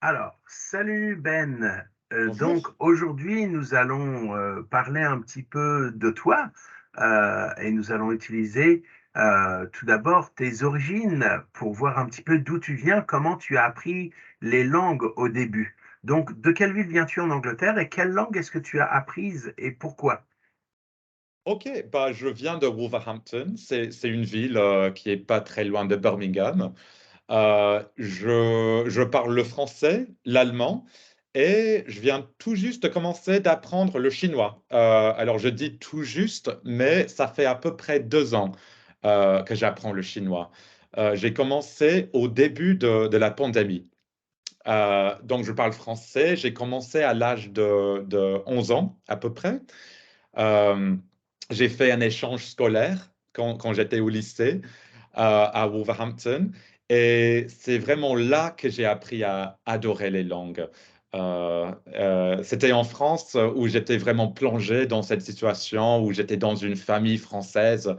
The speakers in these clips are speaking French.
Alors, salut Ben. Donc Bonjour. aujourd'hui, nous allons parler un petit peu de toi et nous allons utiliser tout d'abord tes origines pour voir un petit peu d'où tu viens, comment tu as appris les langues au début. Donc, de quelle ville viens-tu en Angleterre et quelle langue est-ce que tu as apprise et pourquoi? Ok, bah, je viens de Wolverhampton. C'est une ville qui est pas très loin de Birmingham. Je parle le français, l'allemand et je viens tout juste de commencer d'apprendre le chinois. Alors, je dis tout juste, mais ça fait à peu près 2 ans que j'apprends le chinois. J'ai commencé au début de la pandémie. Donc, je parle français. J'ai commencé à l'âge de 11 ans à peu près. Euh, j'ai fait un échange scolaire quand j'étais au lycée à Wolverhampton et c'est vraiment là que j'ai appris à adorer les langues. C'était en France où j'étais vraiment plongé dans cette situation, où j'étais dans une famille française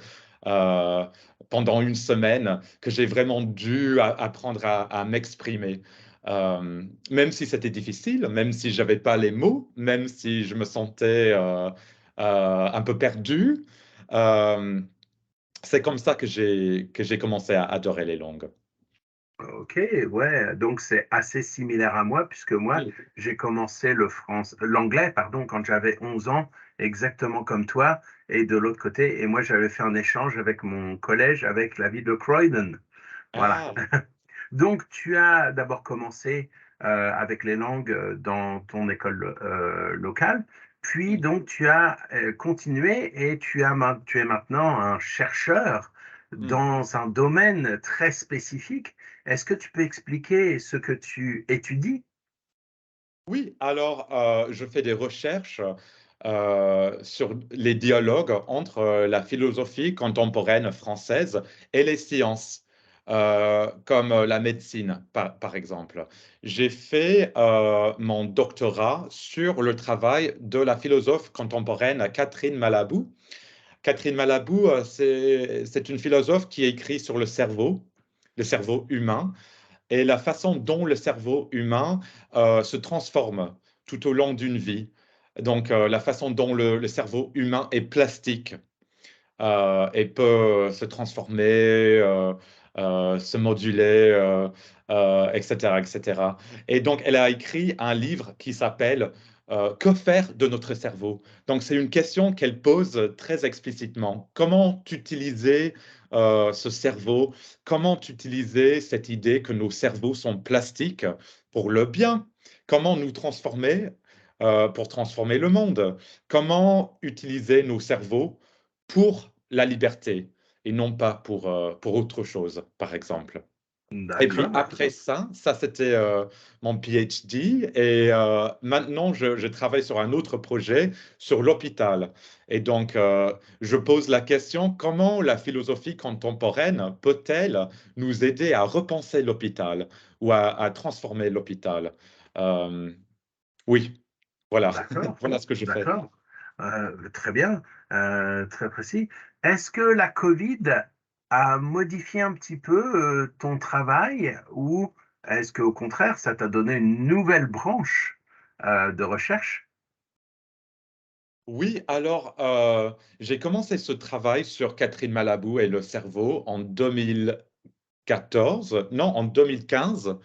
euh, pendant une semaine, que j'ai vraiment dû apprendre à m'exprimer. Même si c'était difficile, même si j'avais pas les mots, même si je me sentais un peu perdu. Euh, c'est comme ça que j'ai commencé à adorer les langues. Ok, ouais, donc c'est assez similaire à moi, puisque moi, Oui. j'ai commencé l'anglais, pardon, quand j'avais 11 ans, exactement comme toi, et de l'autre côté, et moi, j'avais fait un échange avec mon collège, avec la ville de Croydon. Voilà. Ah, Donc, tu as d'abord commencé avec les langues dans ton école locale, puis oui. donc tu as continué et tu es maintenant un chercheur Hmm. dans un domaine très spécifique. Est-ce que tu peux expliquer ce que tu étudies? Oui, alors je fais des recherches sur les dialogues entre la philosophie contemporaine française et les sciences, comme la médecine, par exemple. J'ai fait mon doctorat sur le travail de la philosophe contemporaine Catherine Malabou. Catherine Malabou, c'est une philosophe qui écrit sur le cerveau humain et la façon dont le cerveau humain se transforme tout au long d'une vie. Donc, la façon dont le cerveau humain est plastique et peut se transformer, se moduler, etc., etc. Et donc, elle a écrit un livre qui s'appelle Que faire de notre cerveau? Donc, c'est une question qu'elle pose très explicitement. Comment utiliser ce cerveau? Comment utiliser cette idée que nos cerveaux sont plastiques pour le bien? Comment nous transformer pour transformer le monde? Comment utiliser nos cerveaux pour la liberté et non pas pour autre chose, par exemple. Et puis D'accord. après ça c'était mon PhD et maintenant je travaille sur un autre projet sur l'hôpital. Et donc je pose la question, comment la philosophie contemporaine peut-elle nous aider à repenser l'hôpital ou à transformer l'hôpital? Euh, oui, voilà, D'accord, voilà ce que je fais. d'accord. Très bien, très précis. Est-ce que la Covid a modifié un petit peu ton travail ou est-ce qu'au contraire, ça t'a donné une nouvelle branche de recherche? Oui, alors j'ai commencé ce travail sur Catherine Malabou et le cerveau en 2014, non, en 2015,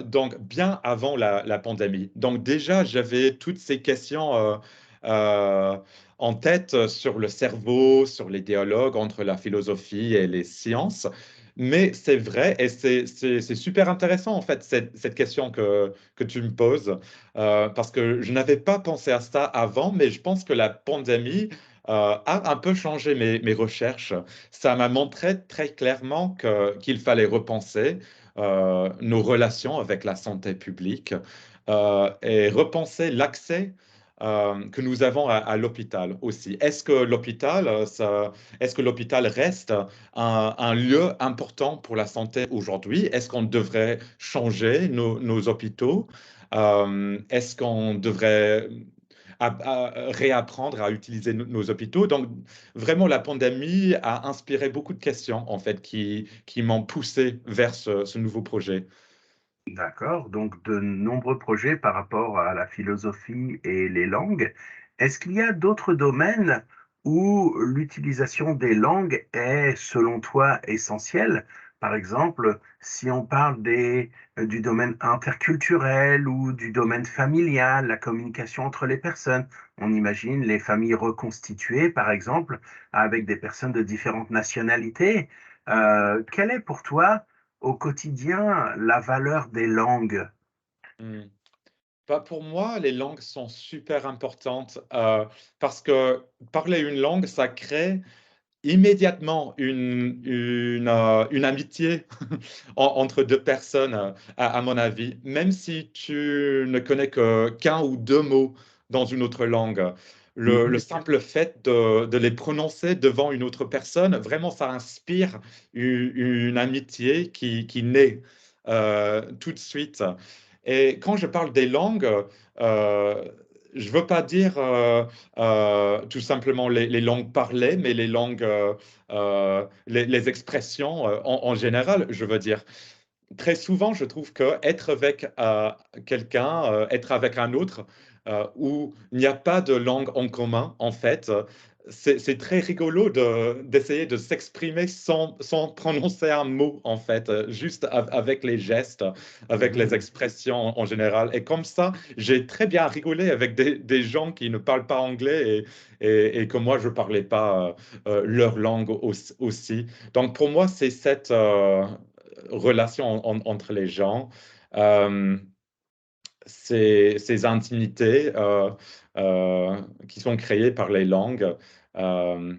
donc bien avant la pandémie. Donc déjà, j'avais toutes ces questions euh, en tête sur le cerveau, sur les dialogues entre la philosophie et les sciences. Mais c'est vrai, et c'est super intéressant en fait, cette question que tu me poses, parce que je n'avais pas pensé à ça avant, mais je pense que la pandémie a un peu changé mes recherches. Ça m'a montré très clairement qu'il fallait repenser nos relations avec la santé publique et repenser l'accès que nous avons à l'hôpital aussi. Est-ce que l'hôpital reste un lieu important pour la santé aujourd'hui? Est-ce qu'on devrait changer nos hôpitaux? Est-ce qu'on devrait réapprendre à utiliser nos hôpitaux? Donc, vraiment, la pandémie a inspiré beaucoup de questions, en fait, qui m'ont poussé vers ce nouveau projet. D'accord, donc de nombreux projets par rapport à la philosophie et les langues. Est-ce qu'il y a d'autres domaines où l'utilisation des langues est, selon toi, essentielle? Par exemple, si on parle du domaine interculturel ou du domaine familial, la communication entre les personnes. On imagine les familles reconstituées, par exemple, avec des personnes de différentes nationalités. Quelle est pour toi au quotidien, la valeur des langues? Hmm. Bah, pour moi, les langues sont super importantes parce que parler une langue, ça crée immédiatement une amitié entre deux personnes, à mon avis, même si tu ne connais que qu'un ou deux mots dans une autre langue. Le Mmh. simple fait de les prononcer devant une autre personne, vraiment, ça inspire une amitié qui naît tout de suite. Et quand je parle des langues, je ne veux pas dire tout simplement les langues parlées, mais les langues, les expressions en général, je veux dire. Très souvent, je trouve que être avec quelqu'un, être avec un autre, où il n'y a pas de langue en commun, en fait, c'est très rigolo d'essayer de s'exprimer sans prononcer un mot, en fait, juste avec les gestes, avec les Mmh. expressions en général. Et comme ça, j'ai très bien rigolé avec des gens qui ne parlent pas anglais et que moi, je ne parlais pas leur langue aussi. Donc, pour moi, c'est cette relation entre les gens, euh, ces intimités qui sont créées par les langues. euh,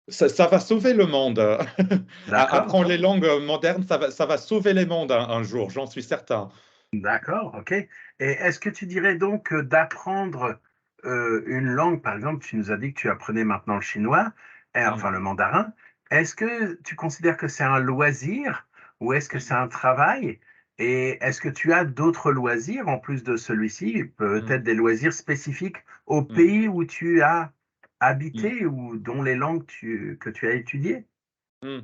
ça va sauver le monde. D'accord, Apprendre les langues modernes, ça va sauver les mondes un jour, j'en suis certain. d'accord, OK. Et est-ce que tu dirais donc que d'apprendre, une langue, par exemple, tu nous as dit que tu apprenais maintenant le chinois, Mm, enfin le mandarin. Est-ce que tu considères que c'est un loisir ou est-ce que c'est mm, un travail? Et est-ce que tu as d'autres loisirs en plus de celui-ci? Peut-être mm, des loisirs spécifiques au mm, pays où tu as mm, habité ou dont les langues que tu as étudiées? mm.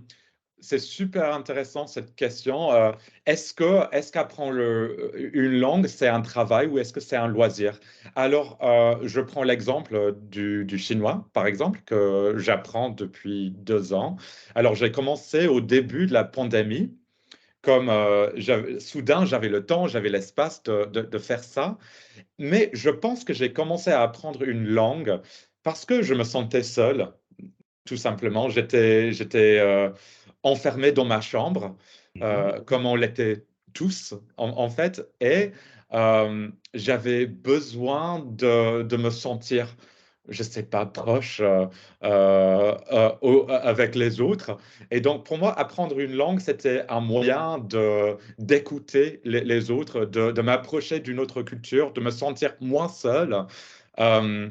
C'est super intéressant cette question. Est-ce qu'apprendre une langue, c'est un travail ou est-ce que c'est un loisir? Alors, je prends l'exemple du chinois, par exemple, que j'apprends depuis 2 ans. Alors, j'ai commencé au début de la pandémie. Comme soudain, j'avais le temps, j'avais l'espace de faire ça. Mais je pense que j'ai commencé à apprendre une langue parce que je me sentais seul. Tout simplement, j'étais enfermé dans ma chambre, Mmh. comme on l'était tous, en fait, et j'avais besoin de me sentir, je sais pas, proche avec les autres. Et donc, pour moi, apprendre une langue, c'était un moyen d'écouter les autres, de m'approcher d'une autre culture, de me sentir moins seul. Euh,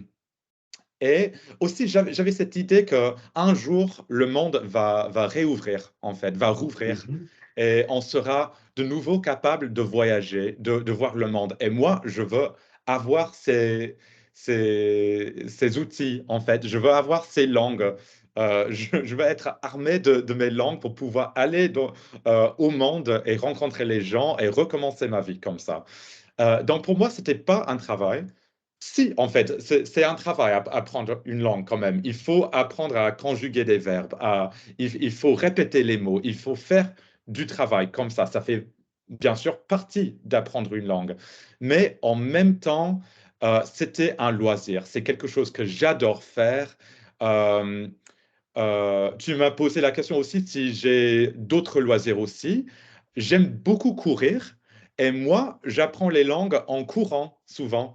et aussi, j'avais cette idée que un jour, le monde va réouvrir, en fait, va rouvrir, Mmh. et on sera de nouveau capable de voyager, de voir le monde. Et moi, je veux avoir ces outils, en fait. Je veux avoir ces langues. Je veux être armé de mes langues pour pouvoir aller au monde et rencontrer les gens et recommencer ma vie comme ça. Donc, pour moi, c'était pas un travail. Si, en fait, c'est un travail apprendre une langue quand même. Il faut apprendre à conjuguer des verbes, il faut répéter les mots, il faut faire du travail comme ça. Ça fait bien sûr partie d'apprendre une langue. Mais en même temps, c'était un loisir. C'est quelque chose que j'adore faire. Euh, Tu m'as posé la question aussi si j'ai d'autres loisirs aussi. J'aime beaucoup courir et moi, j'apprends les langues en courant souvent.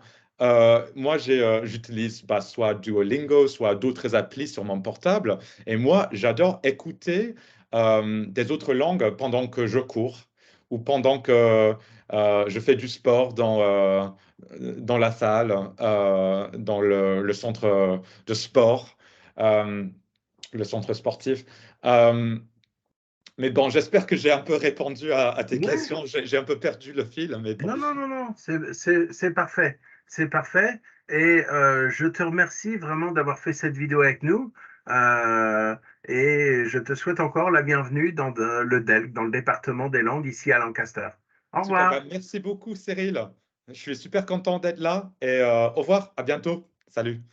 Moi, j'utilise soit Duolingo, soit d'autres applis sur mon portable. Et moi, j'adore écouter des autres langues pendant que je cours ou pendant que je fais du sport dans la salle, dans le centre de sport. Euh, le centre sportif. Euh, mais bon, j'espère que j'ai un peu répondu à tes Ouais. questions. J'ai un peu perdu le fil, mais bon. Non, non, non, non, c'est parfait. C'est parfait. Et je te remercie vraiment d'avoir fait cette vidéo avec nous. Euh, et je te souhaite encore la bienvenue dans dans le département des langues ici à Lancaster. Au Super, revoir. bah, merci beaucoup Cyril. Je suis super content d'être là et au revoir, à bientôt. Salut.